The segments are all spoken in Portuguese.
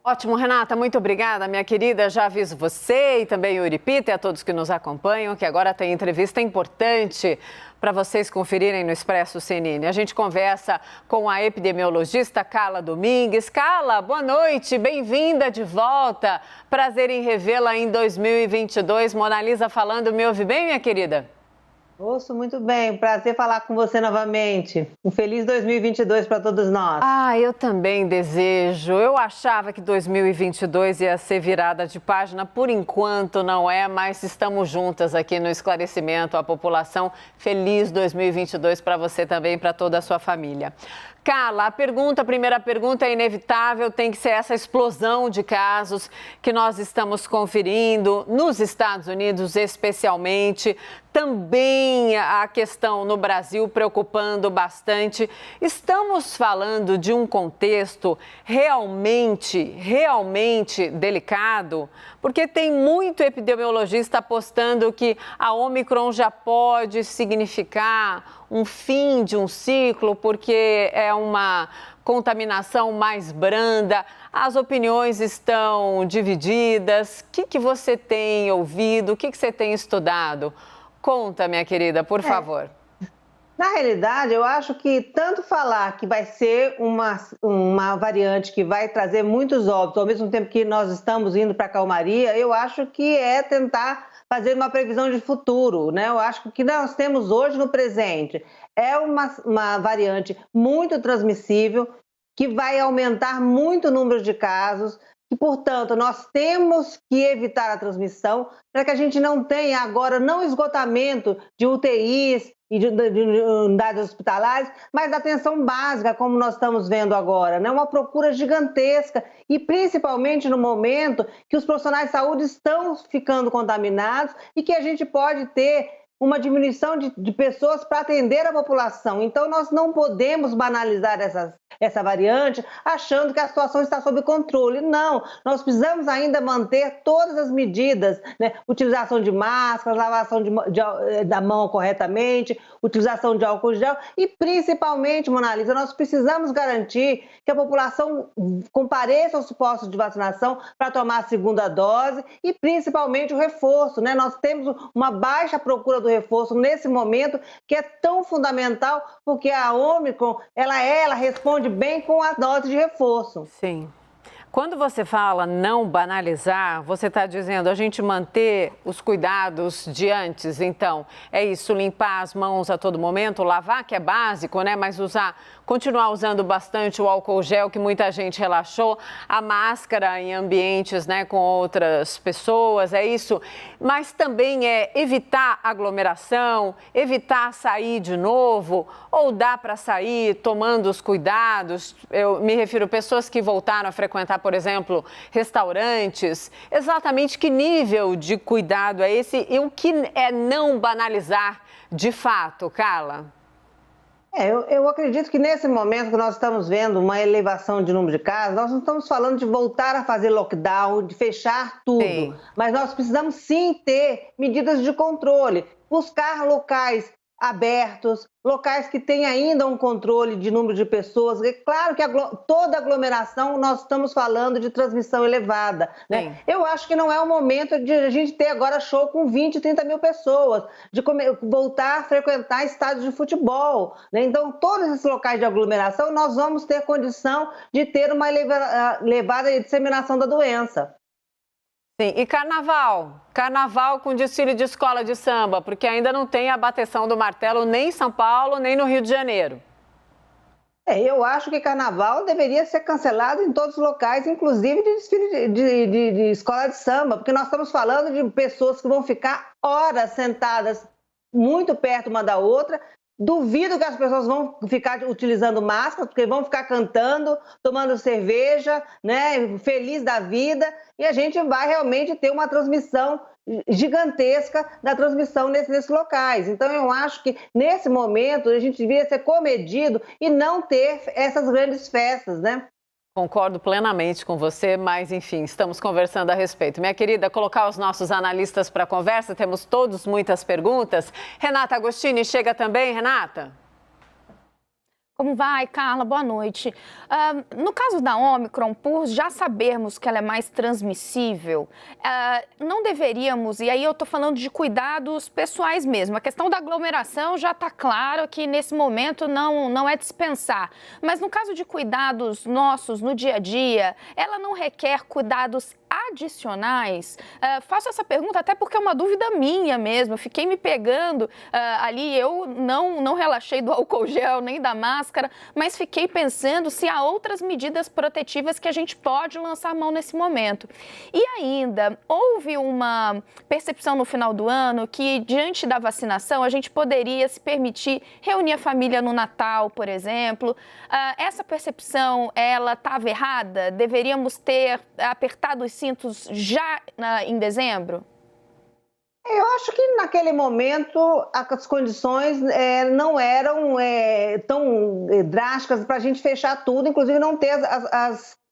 Ótimo, Renata, muito obrigada, minha querida. Já aviso você e também o Uripita e a todos que nos acompanham que agora tem entrevista importante para vocês conferirem no Expresso CNN. A gente conversa com a epidemiologista Carla Domingues. Carla, boa noite, bem-vinda de volta. Prazer em revê-la em 2022. Mona Lisa falando, me ouve bem, minha querida? Ouço muito bem, prazer falar com você novamente. Um feliz 2022 para todos nós. Eu também desejo. Eu achava que 2022 ia ser virada de página, por enquanto não é, mas estamos juntas aqui no esclarecimento à população. Feliz 2022 para você também e para toda a sua família. Carla, a primeira pergunta é inevitável, tem que ser essa explosão de casos que nós estamos conferindo nos Estados Unidos especialmente, também a questão no Brasil preocupando bastante. Estamos falando de um contexto realmente delicado, porque tem muito epidemiologista apostando que a Omicron já pode significar um fim de um ciclo, porque é uma contaminação mais branda. As opiniões estão divididas. O que você tem ouvido? O que você tem estudado? Conta, minha querida, por favor. Na realidade, eu acho que tanto falar que vai ser uma variante que vai trazer muitos óbitos, ao mesmo tempo que nós estamos indo para a calmaria, eu acho que é tentar fazer uma previsão de futuro, né? Eu acho que o que nós temos hoje no presente é uma variante muito transmissível, que vai aumentar muito o número de casos, e, portanto, nós temos que evitar a transmissão para que a gente não tenha agora não esgotamento de UTIs e de unidades hospitalares, mas da atenção básica, como nós estamos vendo agora, né? Uma procura gigantesca e principalmente no momento que os profissionais de saúde estão ficando contaminados e que a gente pode ter uma diminuição de pessoas para atender a população. Então, nós não podemos banalizar essa variante achando que a situação está sob controle. Não, nós precisamos ainda manter todas as medidas, né? Utilização de máscaras, lavação da mão corretamente, utilização de álcool gel e, principalmente, Mona Lisa, nós precisamos garantir que a população compareça aos postos de vacinação para tomar a segunda dose e, principalmente, o reforço, né? Nós temos uma baixa procura do reforço nesse momento, que é tão fundamental, porque a Omicron, ela responde bem com a dose de reforço. Sim. Quando você fala não banalizar, você está dizendo a gente manter os cuidados de antes. Então, é isso, limpar as mãos a todo momento, lavar, que é básico, né? Mas continuar usando bastante o álcool gel, que muita gente relaxou, a máscara em ambientes, né, com outras pessoas, é isso. Mas também é evitar aglomeração, evitar sair de novo, ou dá para sair tomando os cuidados. Eu me refiro a pessoas que voltaram a frequentar, por exemplo, restaurantes. Exatamente que nível de cuidado é esse e o que é não banalizar de fato, Carla? Eu acredito que nesse momento que nós estamos vendo uma elevação de número de casos, nós não estamos falando de voltar a fazer lockdown, de fechar tudo, sim, mas nós precisamos sim ter medidas de controle, buscar locais abertos, locais que têm ainda um controle de número de pessoas. É claro que toda aglomeração nós estamos falando de transmissão elevada, né? Eu acho que não é o momento de a gente ter agora show com 20, 30 mil pessoas, de voltar a frequentar estádios de futebol, né? Então, todos esses locais de aglomeração nós vamos ter condição de ter uma elevada disseminação da doença. Sim, e carnaval? Carnaval com desfile de escola de samba, porque ainda não tem a bateção do martelo nem em São Paulo, nem no Rio de Janeiro. Eu acho que carnaval deveria ser cancelado em todos os locais, inclusive de desfile de escola de samba, porque nós estamos falando de pessoas que vão ficar horas sentadas muito perto uma da outra. Duvido que as pessoas vão ficar utilizando máscara, porque vão ficar cantando, tomando cerveja, né, feliz da vida, e a gente vai realmente ter uma transmissão gigantesca da transmissão nesses locais. Então, eu acho que, nesse momento, a gente devia ser comedido e não ter essas grandes festas, né? Concordo plenamente com você, mas enfim, estamos conversando a respeito. Minha querida, colocar os nossos analistas para a conversa, temos todos muitas perguntas. Renata Agostini chega também, Renata? Como vai, Carla? Boa noite. No caso da Ômicron, por já sabermos que ela é mais transmissível, não deveríamos, e aí eu estou falando de cuidados pessoais mesmo, a questão da aglomeração já está claro que nesse momento não é dispensar, mas no caso de cuidados nossos no dia a dia, ela não requer cuidados adicionais? Faço essa pergunta até porque é uma dúvida minha mesmo, eu fiquei me pegando ali, eu não relaxei do álcool gel nem da máscara, mas fiquei pensando se há outras medidas protetivas que a gente pode lançar mão nesse momento. E ainda, houve uma percepção no final do ano que, diante da vacinação, a gente poderia se permitir reunir a família no Natal, por exemplo. Essa percepção, ela estava errada? Deveríamos ter apertado os cintos já em dezembro? Eu acho que naquele momento as condições não eram tão drásticas para a gente fechar tudo, inclusive não ter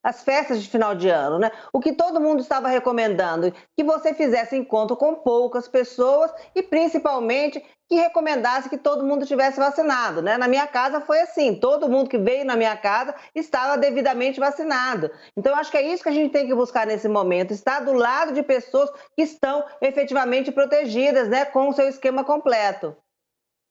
as festas de final de ano, né? O que todo mundo estava recomendando, que você fizesse encontro com poucas pessoas e principalmente que recomendasse que todo mundo tivesse vacinado, né? Na minha casa foi assim, todo mundo que veio na minha casa estava devidamente vacinado. Então, acho que é isso que a gente tem que buscar nesse momento, estar do lado de pessoas que estão efetivamente protegidas, né, com o seu esquema completo.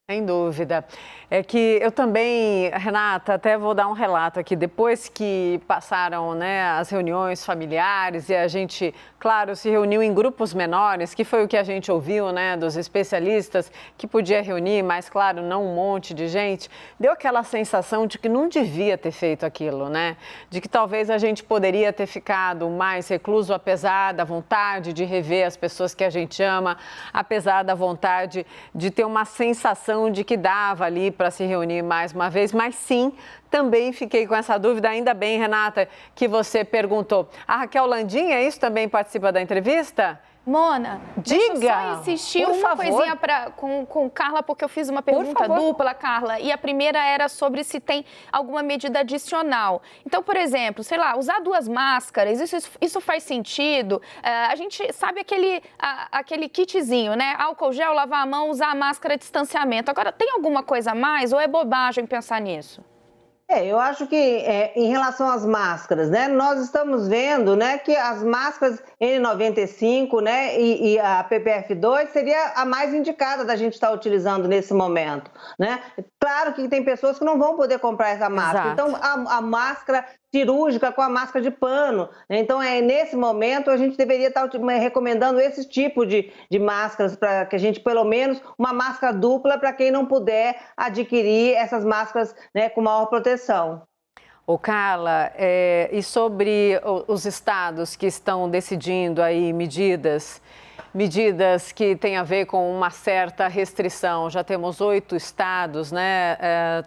Sem dúvida. É que eu também, Renata, até vou dar um relato aqui. Depois que passaram, né, as reuniões familiares e a gente, claro, se reuniu em grupos menores, que foi o que a gente ouviu, né, dos especialistas, que podia reunir, mas, claro, não um monte de gente, deu aquela sensação de que não devia ter feito aquilo, né? De que talvez a gente poderia ter ficado mais recluso, apesar da vontade de rever as pessoas que a gente ama, apesar da vontade de ter uma sensação de que dava ali para se reunir mais uma vez, mas sim, também fiquei com essa dúvida, ainda bem, Renata, que você perguntou. A Raquel Landim, é isso, também participa da entrevista? Mona, diga, deixa eu só insistir uma coisinha com Carla, porque eu fiz uma pergunta dupla, Carla, e a primeira era sobre se tem alguma medida adicional. Então, por exemplo, sei lá, usar 2 máscaras, isso faz sentido? A gente sabe aquele kitzinho, né? Álcool gel, lavar a mão, usar a máscara, distanciamento. Agora, tem alguma coisa a mais ou é bobagem pensar nisso? Eu acho que em relação às máscaras, né, nós estamos vendo, né, que as máscaras N95, né, e a PPF2 seria a mais indicada da gente estar utilizando nesse momento, né? Claro que tem pessoas que não vão poder comprar essa máscara, Exato. então a máscara cirúrgica com a máscara de pano, né? Então nesse momento a gente deveria estar recomendando esse tipo de máscaras para que a gente, pelo menos, uma máscara dupla para quem não puder adquirir essas máscaras, né, com maior proteção. Ô Carla, e sobre os estados que estão decidindo aí medidas que têm a ver com uma certa restrição. Já temos 8 estados, né,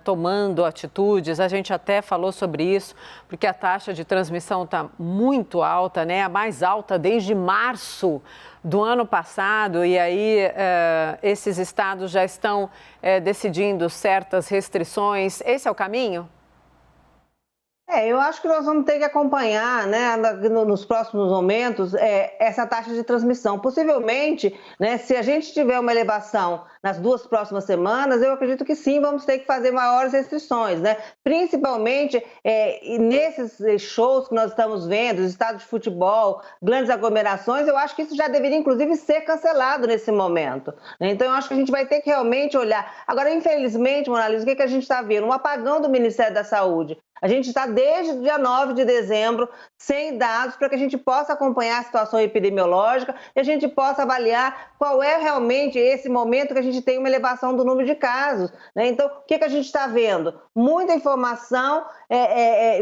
tomando atitudes. A gente até falou sobre isso, porque a taxa de transmissão está muito alta, né, a mais alta desde março do ano passado. E aí esses estados já estão decidindo certas restrições. Esse é o caminho? Eu acho que nós vamos ter que acompanhar, né, nos próximos momentos, essa taxa de transmissão. Possivelmente, né, se a gente tiver uma elevação nas 2 próximas semanas, eu acredito que sim, vamos ter que fazer maiores restrições, né? Principalmente nesses shows que nós estamos vendo, os estádios de futebol, grandes aglomerações, eu acho que isso já deveria, inclusive, ser cancelado nesse momento, né? Então, eu acho que a gente vai ter que realmente olhar. Agora, infelizmente, Mona Lisa, o que a gente está vendo? Um apagão do Ministério da Saúde. A gente está desde o dia 9 de dezembro sem dados para que a gente possa acompanhar a situação epidemiológica e a gente possa avaliar qual é realmente esse momento que a gente tem uma elevação do número de casos, né? Então, o que a gente está vendo? Muita informação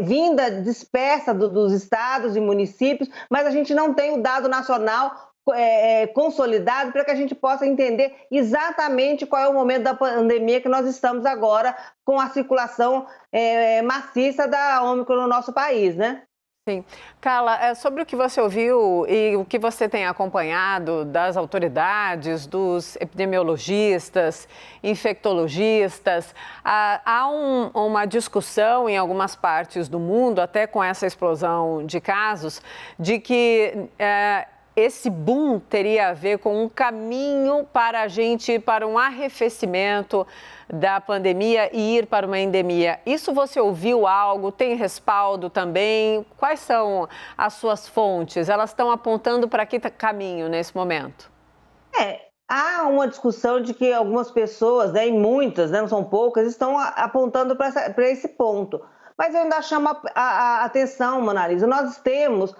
vinda dispersa dos estados e municípios, mas a gente não tem o dado nacional consolidado para que a gente possa entender exatamente qual é o momento da pandemia que nós estamos agora com a circulação maciça da Ômicron no nosso país, né? Sim. Carla, sobre o que você ouviu e o que você tem acompanhado das autoridades, dos epidemiologistas, infectologistas, há uma discussão em algumas partes do mundo, até com essa explosão de casos, de que esse boom teria a ver com um caminho para a gente ir para um arrefecimento da pandemia e ir para uma endemia. Isso você ouviu algo? Tem respaldo também? Quais são as suas fontes? Elas estão apontando para que caminho nesse momento? Há uma discussão de que algumas pessoas, né, e muitas, né, não são poucas, estão apontando para esse ponto. Mas eu ainda chamo a atenção, Mona Lisa, nós temos...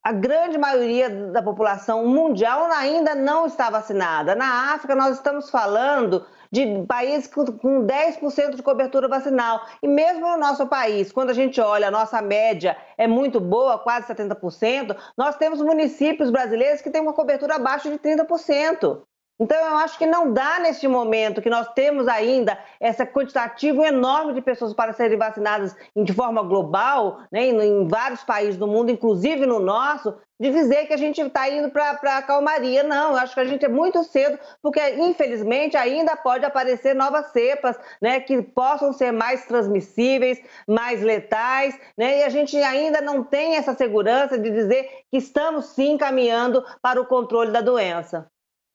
A grande maioria da população mundial ainda não está vacinada. Na África, nós estamos falando de países com 10% de cobertura vacinal. E mesmo no nosso país, quando a gente olha, a nossa média é muito boa, quase 70%, nós temos municípios brasileiros que têm uma cobertura abaixo de 30%. Então, eu acho que não dá neste momento que nós temos ainda esse quantitativo enorme de pessoas para serem vacinadas de forma global, né, em vários países do mundo, inclusive no nosso, de dizer que a gente está indo para a calmaria. Não, eu acho que a gente é muito cedo, porque infelizmente ainda pode aparecer novas cepas, né, que possam ser mais transmissíveis, mais letais, né, e a gente ainda não tem essa segurança de dizer que estamos sim caminhando para o controle da doença.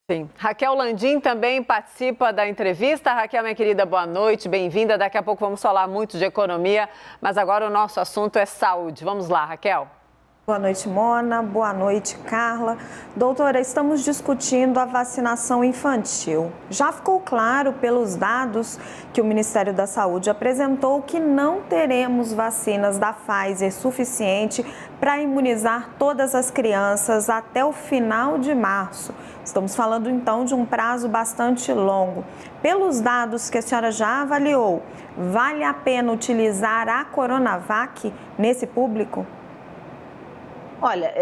Sim. Raquel Landim também participa da entrevista. Raquel, minha querida, boa noite, bem-vinda. Daqui a pouco vamos falar muito de economia, mas agora o nosso assunto é saúde. Vamos lá, Raquel. Boa noite, Mona. Boa noite, Carla. Doutora, estamos discutindo a vacinação infantil. Já ficou claro pelos dados que o Ministério da Saúde apresentou que não teremos vacinas da Pfizer suficiente para imunizar todas as crianças até o final de março. Estamos falando, então, de um prazo bastante longo. Pelos dados que a senhora já avaliou, vale a pena utilizar a Coronavac nesse público? Olha,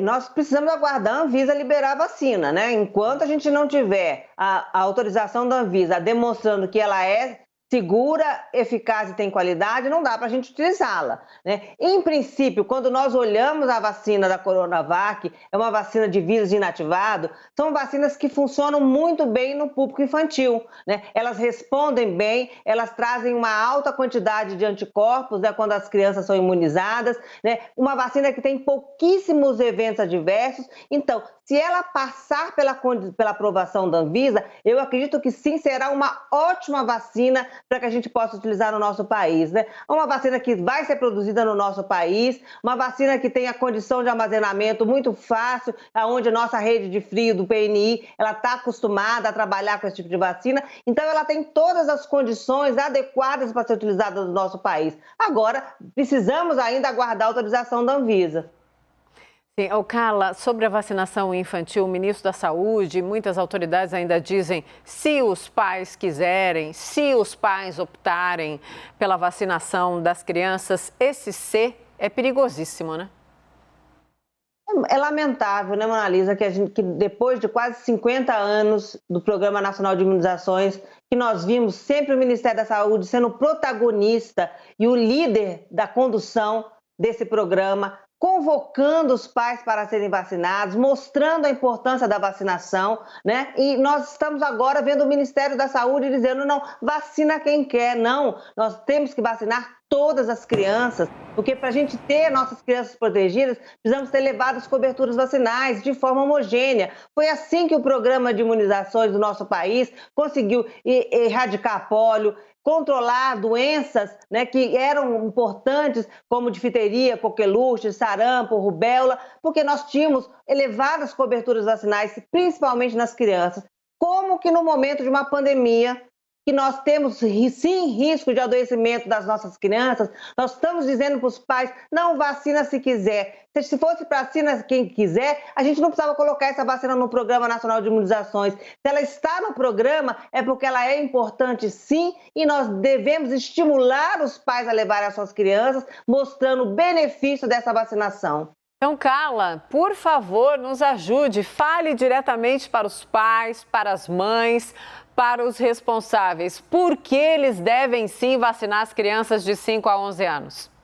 nós precisamos aguardar a Anvisa liberar a vacina, né? Enquanto a gente não tiver a autorização da Anvisa demonstrando que ela é segura, eficaz e tem qualidade, não dá para a gente utilizá-la, né? Em princípio, quando nós olhamos a vacina da Coronavac, é uma vacina de vírus inativado, são vacinas que funcionam muito bem no público infantil, né? Elas respondem bem, elas trazem uma alta quantidade de anticorpos, né, quando as crianças são imunizadas, né? Uma vacina que tem pouquíssimos eventos adversos. Então, se ela passar pela aprovação da Anvisa, eu acredito que sim, será uma ótima vacina para que a gente possa utilizar no nosso país, né? Uma vacina que vai ser produzida no nosso país, uma vacina que tem a condição de armazenamento muito fácil, onde a nossa rede de frio do PNI, ela está acostumada a trabalhar com esse tipo de vacina, então ela tem todas as condições adequadas para ser utilizada no nosso país. Agora, precisamos ainda aguardar a autorização da Anvisa. Sim, Carla, sobre a vacinação infantil, o ministro da Saúde e muitas autoridades ainda dizem, se os pais quiserem, se os pais optarem pela vacinação das crianças, esse C é perigosíssimo, né? É lamentável, né, Mona Lisa, que depois de quase 50 anos do Programa Nacional de Imunizações, que nós vimos sempre o Ministério da Saúde sendo o protagonista e o líder da condução desse programa, convocando os pais para serem vacinados, mostrando a importância da vacinação, né? E nós estamos agora vendo o Ministério da Saúde dizendo, não, vacina quem quer, não, nós temos que vacinar todas as crianças, porque para a gente ter nossas crianças protegidas, precisamos ter levado as coberturas vacinais de forma homogênea. Foi assim que o programa de imunizações do nosso país conseguiu erradicar pólio, controlar doenças, né, que eram importantes, como difteria, coqueluche, sarampo, rubéola, porque nós tínhamos elevadas coberturas vacinais, principalmente nas crianças. Como que no momento de uma pandemia, que nós temos sim risco de adoecimento das nossas crianças, nós estamos dizendo para os pais, não vacina se quiser. Se fosse para vacina quem quiser, a gente não precisava colocar essa vacina no Programa Nacional de Imunizações. Se ela está no programa, é porque ela é importante sim, e nós devemos estimular os pais a levarem as suas crianças, mostrando o benefício dessa vacinação. Então, Carla, por favor, nos ajude, fale diretamente para os pais, para as mães, para os responsáveis. Por que eles devem sim vacinar as crianças de 5 a 11 anos?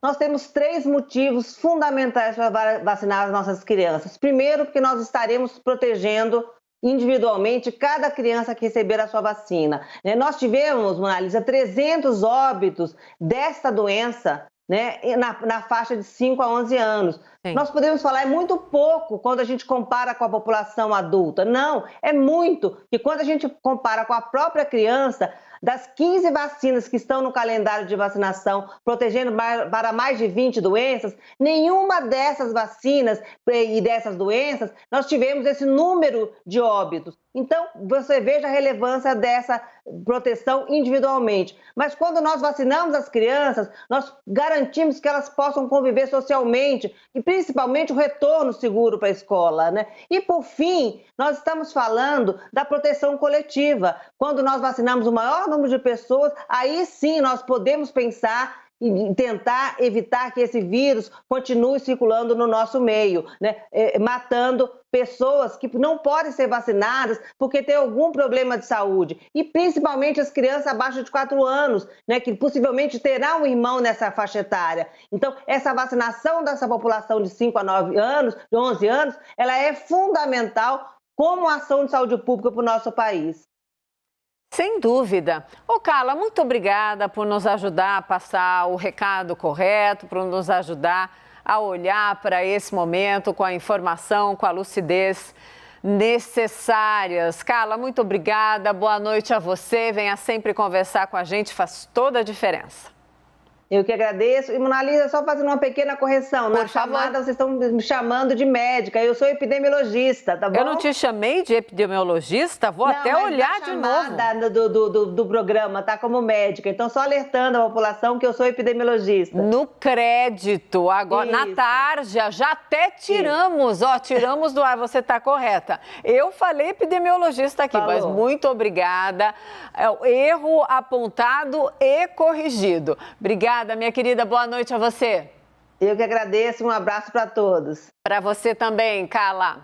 Nós temos 3 motivos fundamentais para vacinar as nossas crianças. Primeiro, porque nós estaremos protegendo individualmente cada criança que receber a sua vacina. Nós tivemos, Mona Lisa, 300 óbitos desta doença né, na faixa de 5 a 11 anos. Sim. Nós podemos falar, é muito pouco quando a gente compara com a população adulta. Não, é muito. E quando a gente compara com a própria criança, das 15 vacinas que estão no calendário de vacinação, protegendo para mais de 20 doenças, nenhuma dessas vacinas e dessas doenças, nós tivemos esse número de óbitos. Então, você veja a relevância dessa proteção individualmente. Mas quando nós vacinamos as crianças, nós garantimos que elas possam conviver socialmente e principalmente o retorno seguro para a escola, né? E por fim, nós estamos falando da proteção coletiva. Quando nós vacinamos o maior número de pessoas, aí sim nós podemos pensar e tentar evitar que esse vírus continue circulando no nosso meio, né? Matando pessoas que não podem ser vacinadas porque têm algum problema de saúde. E principalmente as crianças abaixo de 4 anos, né? Que possivelmente terão um irmão nessa faixa etária. Então, essa vacinação dessa população de 5 a 9 anos, de 11 anos, ela é fundamental como ação de saúde pública para o nosso país. Sem dúvida. Ô, Carla, muito obrigada por nos ajudar a passar o recado correto, por nos ajudar a olhar para esse momento com a informação, com a lucidez necessárias. Carla, muito obrigada. Boa noite a você. Venha sempre conversar com a gente, faz toda a diferença. Eu que agradeço. E, Mona Lisa, só fazendo uma pequena correção. Na chamada, vocês estão me chamando de médica. Eu sou epidemiologista, tá bom? Eu não te chamei de epidemiologista? Vou até olhar de novo. Do programa, tá? Como médica. Então, só alertando a população que eu sou epidemiologista. No crédito, agora, Isso. na tarja, já até tiramos. Ó, tiramos do ar, você tá correta. Eu falei epidemiologista aqui, mas muito obrigada. É o erro apontado e corrigido. Obrigada, minha querida. Boa noite a você. Eu que agradeço. Um abraço para todos. Para você também, Carla.